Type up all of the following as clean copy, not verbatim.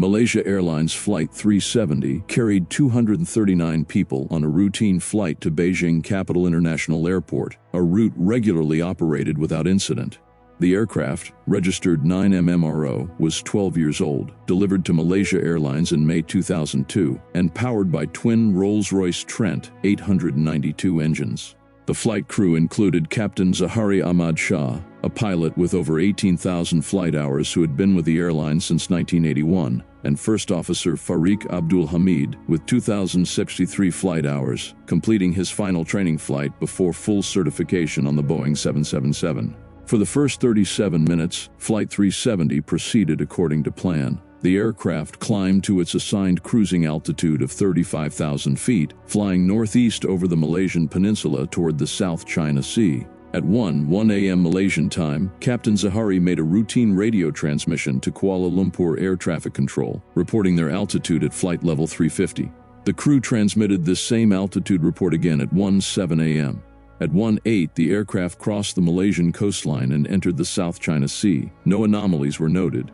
Malaysia Airlines Flight 370 carried 239 people on a routine flight to Beijing Capital International Airport, a route regularly operated without incident. The aircraft, registered 9MMRO, was 12 years old, delivered to Malaysia Airlines in May 2002, and powered by twin Rolls-Royce Trent 892 engines. The flight crew included Captain Zahari Ahmad Shah, a pilot with over 18,000 flight hours who had been with the airline since 1981, and First Officer Fariq Abdul Hamid, with 2,063 flight hours, completing his final training flight before full certification on the Boeing 777. For the first 37 minutes, Flight 370 proceeded according to plan. The aircraft climbed to its assigned cruising altitude of 35,000 feet, flying northeast over the Malaysian peninsula toward the South China Sea. At 1:01 a.m. Malaysian time, Captain Zahari made a routine radio transmission to Kuala Lumpur Air Traffic Control, reporting their altitude at flight level 350. The crew transmitted this same altitude report again at 1:07 a.m. At 1:08, the aircraft crossed the Malaysian coastline and entered the South China Sea. No anomalies were noted.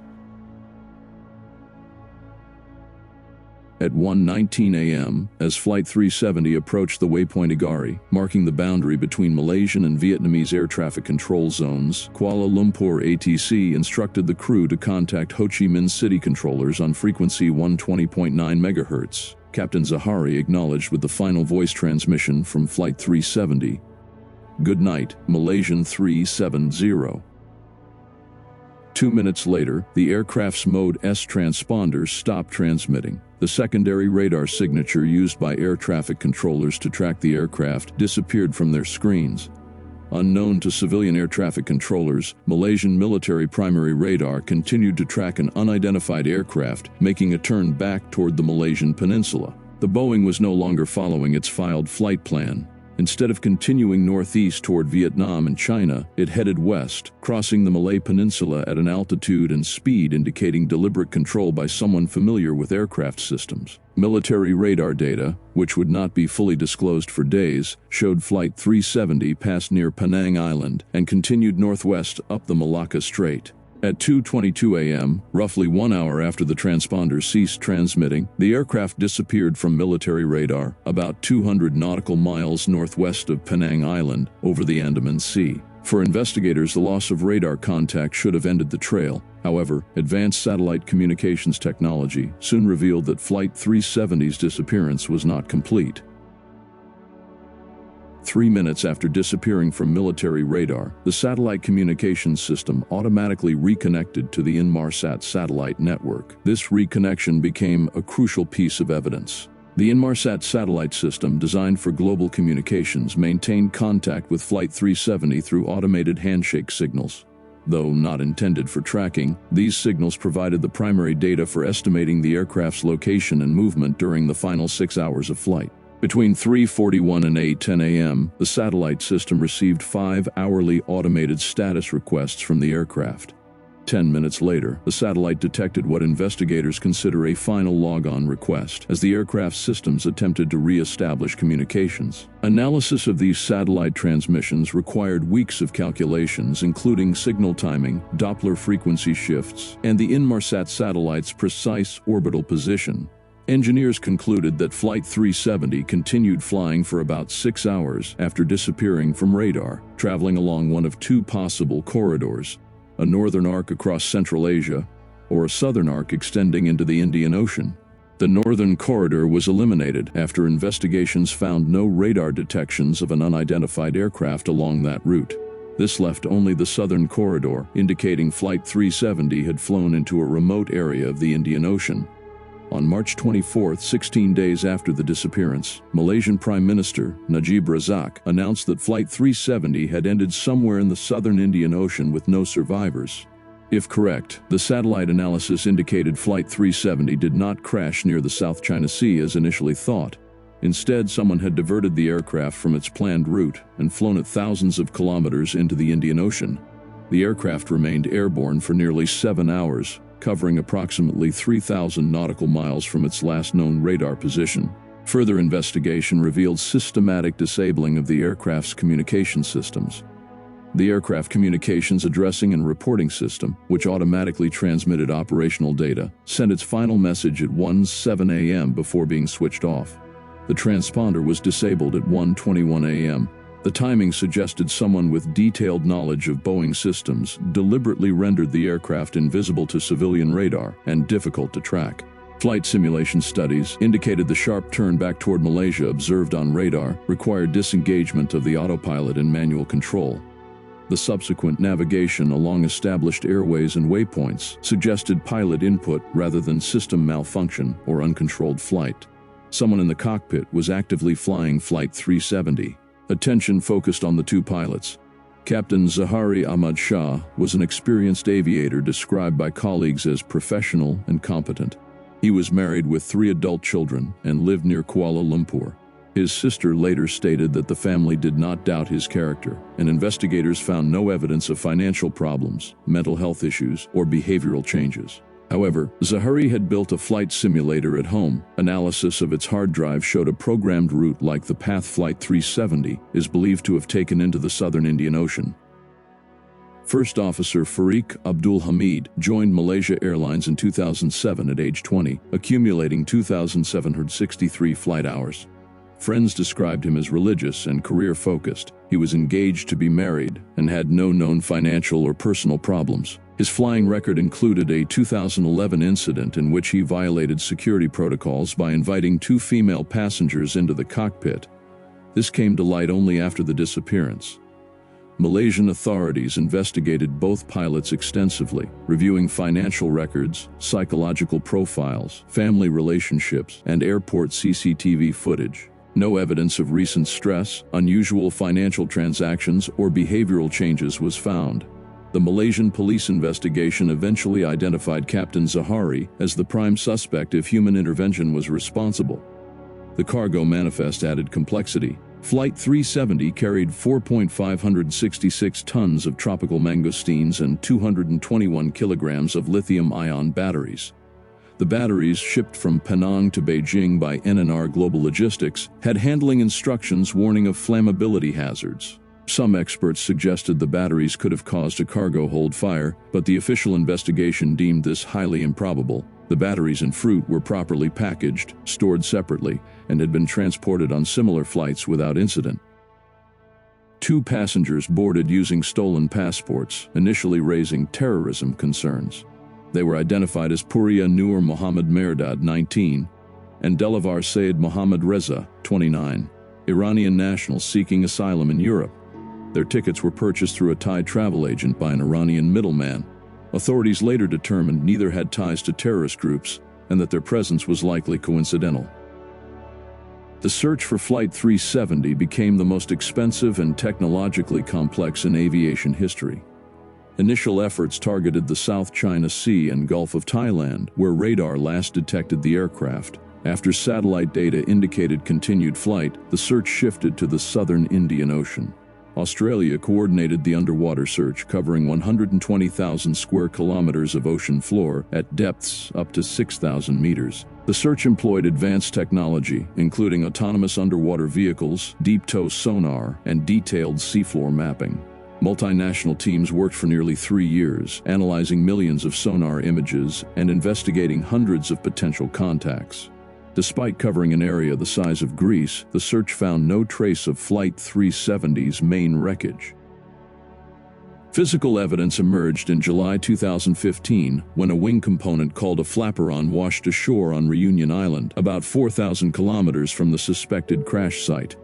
At 1:19 a.m., as Flight 370 approached the waypoint Agari, marking the boundary between Malaysian and Vietnamese air traffic control zones, Kuala Lumpur ATC instructed the crew to contact Ho Chi Minh City controllers on frequency 120.9 MHz. Captain Zahari acknowledged with the final voice transmission from Flight 370. "Good night, Malaysian 370. 2 minutes later, the aircraft's Mode S transponders stopped transmitting. The secondary radar signature used by air traffic controllers to track the aircraft disappeared from their screens. Unknown to civilian air traffic controllers, Malaysian military primary radar continued to track an unidentified aircraft, making a turn back toward the Malaysian peninsula. The Boeing was no longer following its filed flight plan. Instead of continuing northeast toward Vietnam and China, it headed west, crossing the Malay Peninsula at an altitude and speed indicating deliberate control by someone familiar with aircraft systems. Military radar data, which would not be fully disclosed for days, showed Flight 370 pass near Penang Island and continued northwest up the Malacca Strait. At 2:22 a.m., roughly 1 hour after the transponder ceased transmitting, the aircraft disappeared from military radar about 200 nautical miles northwest of Penang Island over the Andaman Sea. For investigators, the loss of radar contact should have ended the trail. However, advanced satellite communications technology soon revealed that Flight 370's disappearance was not complete. 3 minutes after disappearing from military radar, the satellite communications system automatically reconnected to the Inmarsat satellite network. This reconnection became a crucial piece of evidence. The Inmarsat satellite system, designed for global communications, maintained contact with Flight 370 through automated handshake signals. Though not intended for tracking, these signals provided the primary data for estimating the aircraft's location and movement during the final 6 hours of flight. Between 3:41 and 8:10 a.m., the satellite system received 5 hourly automated status requests from the aircraft. 10 minutes later, the satellite detected what investigators consider a final logon request, as the aircraft's systems attempted to re-establish communications. Analysis of these satellite transmissions required weeks of calculations, including signal timing, Doppler frequency shifts, and the Inmarsat satellite's precise orbital position. Engineers concluded that Flight 370 continued flying for about 6 hours after disappearing from radar, traveling along one of 2 possible corridors: a northern arc across Central Asia, or a southern arc extending into the Indian Ocean. The northern corridor was eliminated after investigations found no radar detections of an unidentified aircraft along that route. This left only the southern corridor, indicating Flight 370 had flown into a remote area of the Indian Ocean. On March 24, 16 days after the disappearance, Malaysian Prime Minister Najib Razak announced that Flight 370 had ended somewhere in the southern Indian Ocean with no survivors. If correct, the satellite analysis indicated Flight 370 did not crash near the South China Sea as initially thought. Instead, someone had diverted the aircraft from its planned route and flown it thousands of kilometers into the Indian Ocean. The aircraft remained airborne for nearly 7 hours, covering approximately 3,000 nautical miles from its last known radar position. Further investigation revealed systematic disabling of the aircraft's communication systems. The aircraft communications addressing and reporting system, which automatically transmitted operational data, sent its final message at 1:07 a.m. before being switched off. The transponder was disabled at 1:21 a.m. The timing suggested someone with detailed knowledge of Boeing systems deliberately rendered the aircraft invisible to civilian radar and difficult to track. Flight simulation studies indicated the sharp turn back toward Malaysia observed on radar required disengagement of the autopilot and manual control. The subsequent navigation along established airways and waypoints suggested pilot input rather than system malfunction or uncontrolled flight. Someone in the cockpit was actively flying Flight 370. Attention focused on the two pilots. Captain Zahari Ahmad Shah was an experienced aviator described by colleagues as professional and competent. He was married with 3 adult children and lived near Kuala Lumpur. His sister later stated that the family did not doubt his character, and investigators found no evidence of financial problems, mental health issues, or behavioral changes. However, Zahari had built a flight simulator at home. Analysis of its hard drive showed a programmed route like the path Flight 370 is believed to have taken into the southern Indian Ocean. First Officer Farik Abdul Hamid joined Malaysia Airlines in 2007 at age 20, accumulating 2,763 flight hours. Friends described him as religious and career-focused. He was engaged to be married and had no known financial or personal problems. His flying record included a 2011 incident in which he violated security protocols by inviting 2 female passengers into the cockpit. This came to light only after the disappearance. Malaysian authorities investigated both pilots extensively, reviewing financial records, psychological profiles, family relationships, and airport CCTV footage. No evidence of recent stress, unusual financial transactions, or behavioral changes was found. The Malaysian police investigation eventually identified Captain Zahari as the prime suspect if human intervention was responsible. The cargo manifest added complexity. Flight 370 carried 4,566 tons of tropical mangosteens and 221 kilograms of lithium-ion batteries. The batteries, shipped from Penang to Beijing by NNR Global Logistics, had handling instructions warning of flammability hazards. Some experts suggested the batteries could have caused a cargo hold fire, but the official investigation deemed this highly improbable. The batteries and fruit were properly packaged, stored separately, and had been transported on similar flights without incident. 2 passengers boarded using stolen passports, initially raising terrorism concerns. They were identified as Puria Nur Muhammad Merdad, 19, and Delavar Sayed Muhammad Reza, 29, Iranian nationals seeking asylum in Europe. Their tickets were purchased through a Thai travel agent by an Iranian middleman. Authorities later determined neither had ties to terrorist groups and that their presence was likely coincidental. The search for Flight 370 became the most expensive and technologically complex in aviation history. Initial efforts targeted the South China Sea and Gulf of Thailand, where radar last detected the aircraft. After satellite data indicated continued flight, the search shifted to the southern Indian Ocean. Australia coordinated the underwater search, covering 120,000 square kilometers of ocean floor at depths up to 6,000 meters. The search employed advanced technology, including autonomous underwater vehicles, deep-tow sonar, and detailed seafloor mapping. Multinational teams worked for nearly 3 years, analyzing millions of sonar images and investigating hundreds of potential contacts. Despite covering an area the size of Greece, the search found no trace of Flight 370's main wreckage. Physical evidence emerged in July 2015 when a wing component called a flaperon washed ashore on Reunion Island, about 4,000 kilometers from the suspected crash site.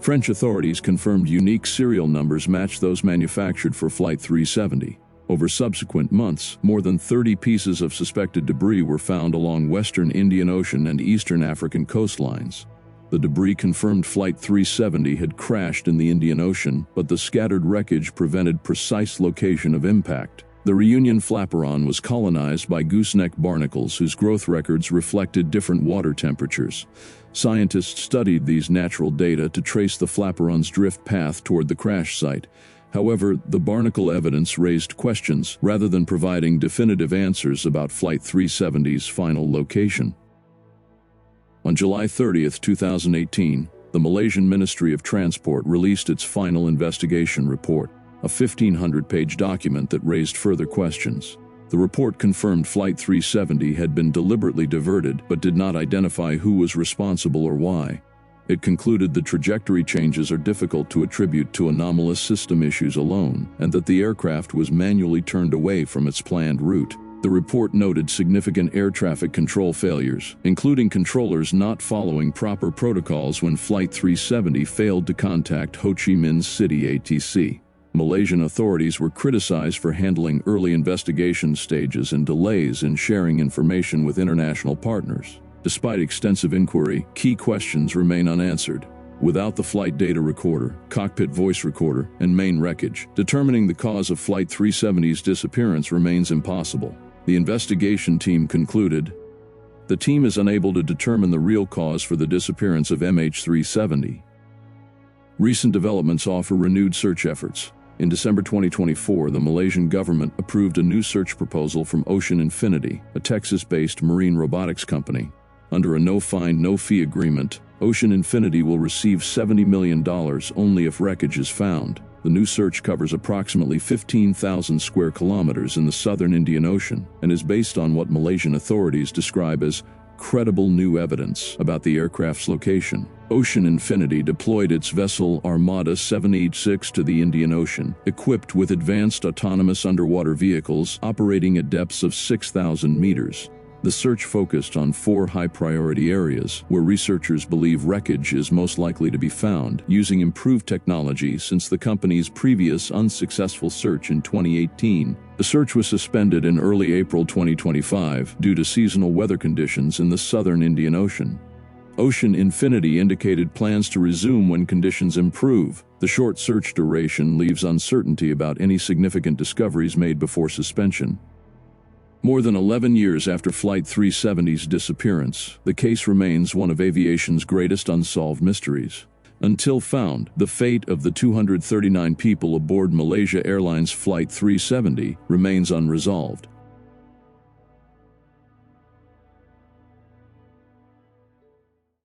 French authorities confirmed unique serial numbers matched those manufactured for Flight 370. Over subsequent months, more than 30 pieces of suspected debris were found along western Indian Ocean and eastern African coastlines. The debris confirmed Flight 370 had crashed in the Indian Ocean, but the scattered wreckage prevented precise location of impact. The Reunion flaperon was colonized by gooseneck barnacles whose growth records reflected different water temperatures. Scientists studied these natural data to trace the flaperon's drift path toward the crash site. However, the barnacle evidence raised questions rather than providing definitive answers about Flight 370's final location. On July 30, 2018, the Malaysian Ministry of Transport released its final investigation report. a 1,500-page document that raised further questions. The report confirmed Flight 370 had been deliberately diverted but did not identify who was responsible or why. It concluded the trajectory changes are difficult to attribute to anomalous system issues alone, and that the aircraft was manually turned away from its planned route. The report noted significant air traffic control failures, including controllers not following proper protocols when Flight 370 failed to contact Ho Chi Minh City ATC. Malaysian authorities were criticized for handling early investigation stages and delays in sharing information with international partners. Despite extensive inquiry, key questions remain unanswered. Without the flight data recorder, cockpit voice recorder, and main wreckage, determining the cause of Flight 370's disappearance remains impossible. The investigation team concluded, the team is unable to determine the real cause for the disappearance of MH370. Recent developments offer renewed search efforts. In December 2024, the Malaysian government approved a new search proposal from Ocean Infinity, a Texas-based marine robotics company. Under a no-find, no-fee agreement, Ocean Infinity will receive $70 million only if wreckage is found. The new search covers approximately 15,000 square kilometers in the southern Indian Ocean and is based on what Malaysian authorities describe as credible new evidence about the aircraft's location. Ocean Infinity deployed its vessel Armada 786 to the Indian Ocean, equipped with advanced autonomous underwater vehicles operating at depths of 6,000 meters. The search focused on 4 high-priority areas where researchers believe wreckage is most likely to be found, using improved technology since the company's previous unsuccessful search in 2018. The search was suspended in early April 2025 due to seasonal weather conditions in the southern Indian Ocean. Ocean Infinity indicated plans to resume when conditions improve. The short search duration leaves uncertainty about any significant discoveries made before suspension. More than 11 years after Flight 370's disappearance, the case remains one of aviation's greatest unsolved mysteries. Until found, the fate of the 239 people aboard Malaysia Airlines Flight 370 remains unresolved.